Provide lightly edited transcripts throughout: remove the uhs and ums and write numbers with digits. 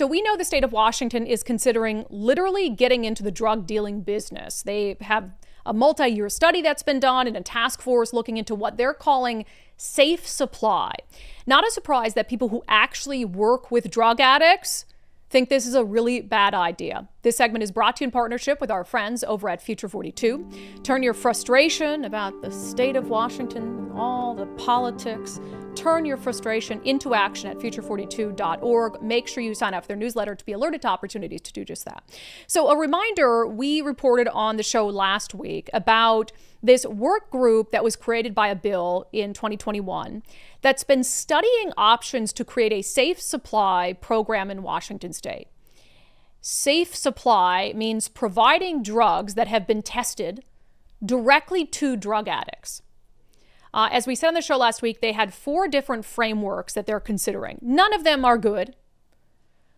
So we know the state of Washington is considering literally getting into the drug dealing business. They have a multi-year study that's been done and a task force looking into what they're calling safe supply. Not a surprise that people who actually work with drug addicts think this is a really bad idea. This segment is brought to you in partnership with our friends over at Future 42. Turn your frustration about the state of Washington, all the politics, turn your frustration into action at future42.org. Make sure you sign up for their newsletter to be alerted to opportunities to do just that. So a reminder, we reported on the show last week about this work group that was created by a bill in 2021 that's been studying options to create a safe supply program in Washington state. Safe supply means providing drugs that have been tested directly to drug addicts. As we said on the show last week, they had 4 different frameworks that they're considering. None of them are good.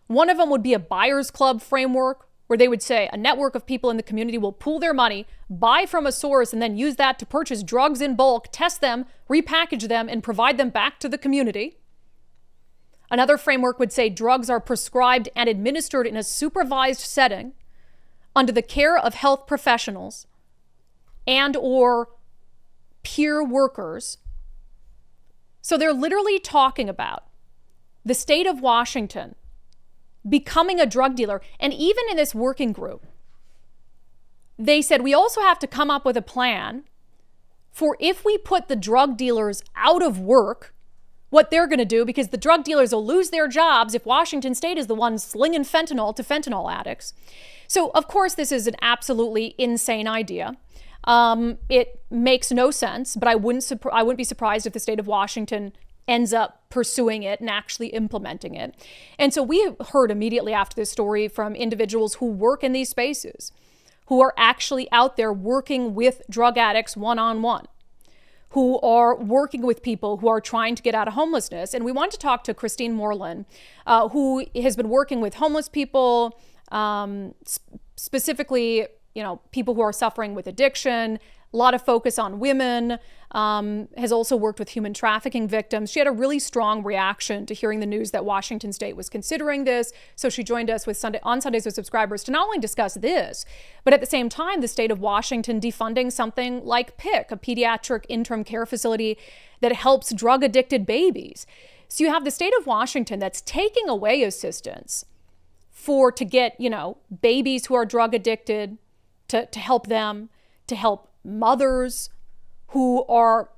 One of them would be a buyer's club framework, where they would say a network of people in the community will pool their money, buy from a source, and then use that to purchase drugs in bulk, test them, repackage them, and provide them back to the community. Another framework would say drugs are prescribed and administered in a supervised setting under the care of health professionals and or peer workers. So they're literally talking about the state of Washington becoming a drug dealer. And even in this working group, they said we also have to come up with a plan for if we put the drug dealers out of work, what they're going to do, because the drug dealers will lose their jobs if Washington state is the one slinging fentanyl to fentanyl addicts. So of course, this is an absolutely insane idea. It makes no sense, but I wouldn't be surprised if the state of Washington ends up pursuing it and actually implementing it. And so we heard immediately after this story from individuals who work in these spaces, who are actually out there working with drug addicts one-on-one, who are working with people who are trying to get out of homelessness. And we want to talk to Christine Moreland, who has been working with homeless people, specifically, people who are suffering with addiction, a lot of focus on women, has also worked with human trafficking victims. She had a really strong reaction to hearing the news that Washington state was considering this. So she joined us on Sundays with Subscribers to not only discuss this, but at the same time, the state of Washington defunding something like PIC, a pediatric interim care facility that helps drug addicted babies. So you have the state of Washington that's taking away assistance to get, babies who are drug addicted, to help them, to help mothers who are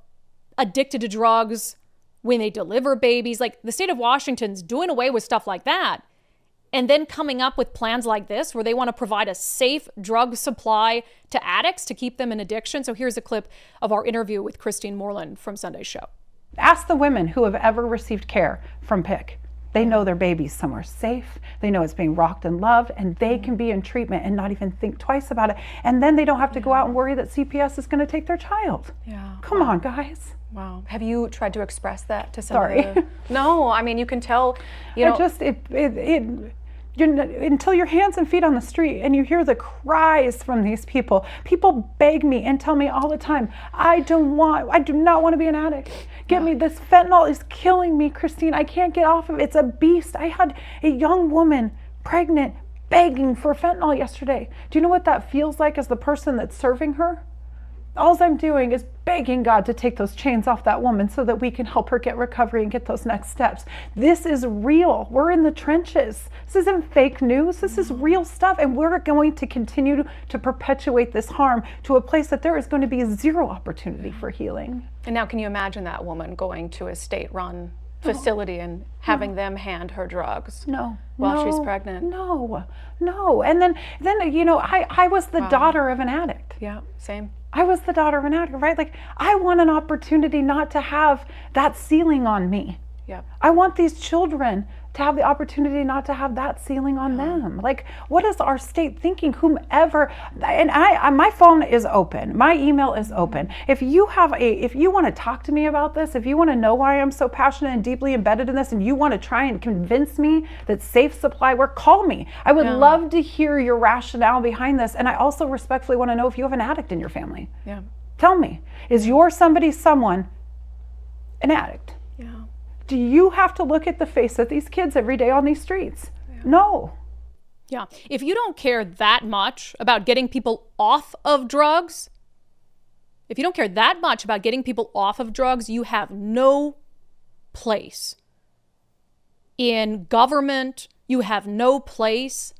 addicted to drugs when they deliver babies. Like, the state of Washington's doing away with stuff like that and then coming up with plans like this where they want to provide a safe drug supply to addicts to keep them in addiction. So here's a clip of our interview with Christine Moreland from Sunday's show. Ask the women who have ever received care from PIC. They know their baby's somewhere safe. They know it's being rocked and loved, and they can be in treatment and not even think twice about it. And then they don't have to go out and worry that CPS is going to take their child. Yeah. Come on, guys. Wow. Have you tried to express that to somebody? Sorry. No, I mean, you can tell, until your hands and feet on the street and you hear the cries from these people. People beg me and tell me all the time, I do not want to be an addict. Get me, this fentanyl is killing me, Christine. I can't get off of it. It's a beast. I had a young woman, pregnant, begging for fentanyl yesterday. Do you know what that feels like as the person that's serving her? All I'm doing is begging God to take those chains off that woman so that we can help her get recovery and get those next steps. This is real. We're in the trenches. This isn't fake news. This is real stuff. And we're going to continue to perpetuate this harm to a place that there is going to be zero opportunity for healing. And now can you imagine that woman going to a state-run facility and having them hand her drugs while she's pregnant? No. And then I was the daughter of an addict. Yeah, same. I was the daughter of an addict, right? Like, I want an opportunity not to have that ceiling on me. Yeah. I want these children to have the opportunity not to have that ceiling on them. Like, what is our state thinking? Whomever, and my phone is open. My email is open. If you want to talk to me about this, if you want to know why I'm so passionate and deeply embedded in this, and you want to try and convince me that safe supply work, call me. I would love to hear your rationale behind this. And I also respectfully want to know if you have an addict in your family. Yeah. Tell me, is someone an addict? Yeah. Do you have to look at the face of these kids every day on these streets? No. Yeah. If you don't care that much about getting people off of drugs, you have no place in government. You have no place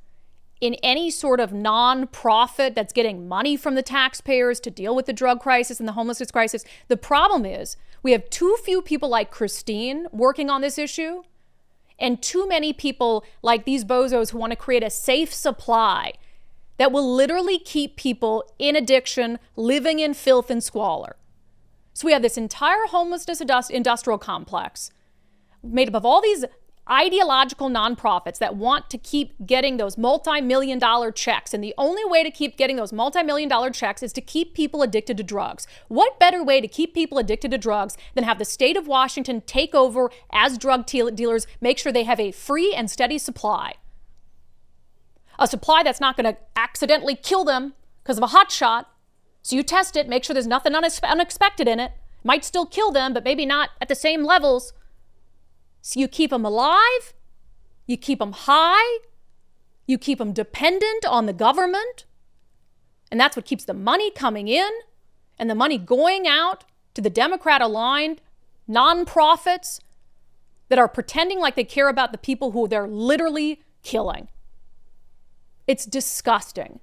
in any sort of nonprofit that's getting money from the taxpayers to deal with the drug crisis and the homelessness crisis. The problem is we have too few people like Christine working on this issue, and too many people like these bozos who want to create a safe supply that will literally keep people in addiction, living in filth and squalor. So we have this entire homelessness industrial complex made up of all these ideological nonprofits that want to keep getting those multi-million-dollar checks. And the only way to keep getting those multi-million-dollar checks is to keep people addicted to drugs. What better way to keep people addicted to drugs than have the state of Washington take over as drug dealers, make sure they have a free and steady supply? A supply that's not going to accidentally kill them because of a hot shot. So you test it, make sure there's nothing unexpected in it. Might still kill them, but maybe not at the same levels. So you keep them alive, you keep them high, you keep them dependent on the government, and that's what keeps the money coming in and the money going out to the Democrat-aligned nonprofits that are pretending like they care about the people who they're literally killing. It's disgusting.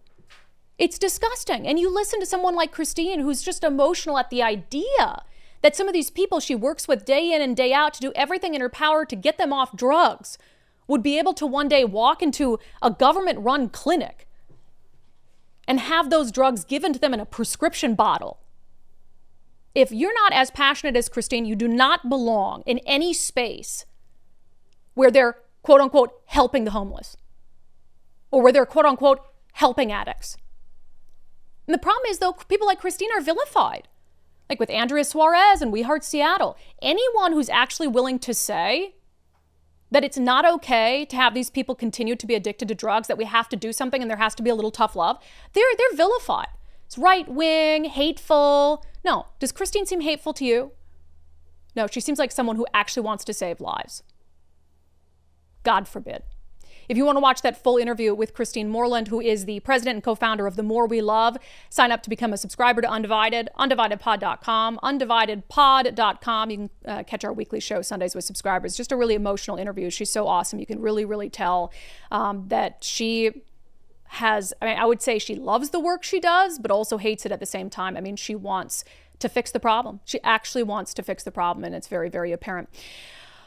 It's disgusting. And you listen to someone like Christine, who's just emotional at the idea that some of these people she works with day in and day out to do everything in her power to get them off drugs would be able to one day walk into a government-run clinic and have those drugs given to them in a prescription bottle. If you're not as passionate as Christine, you do not belong in any space where they're, quote unquote, helping the homeless or where they're, quote unquote, helping addicts. And the problem is, though, people like Christine are vilified. Like with Andrea Suarez and We Heart Seattle. Anyone who's actually willing to say that it's not okay to have these people continue to be addicted to drugs, that we have to do something and there has to be a little tough love, they're vilified. It's right-wing, hateful. No. Does Christine seem hateful to you? No, she seems like someone who actually wants to save lives. God forbid. If you want to watch that full interview with Christine Moreland, who is the president and co-founder of The More We Love, sign up to become a subscriber to Undivided, undividedpod.com, undividedpod.com. You can catch our weekly show, Sundays with Subscribers. Just a really emotional interview. She's so awesome. You can really, really tell that she has, I would say she loves the work she does, but also hates it at the same time. She wants to fix the problem. She actually wants to fix the problem, and it's very, very apparent.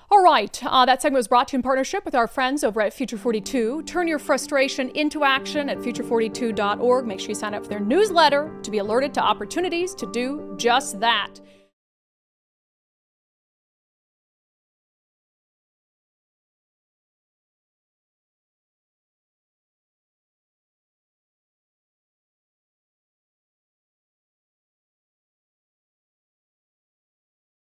All right, that segment was brought to you in partnership with our friends over at Future 42. Turn your frustration into action at future42.org. Make sure you sign up for their newsletter to be alerted to opportunities to do just that.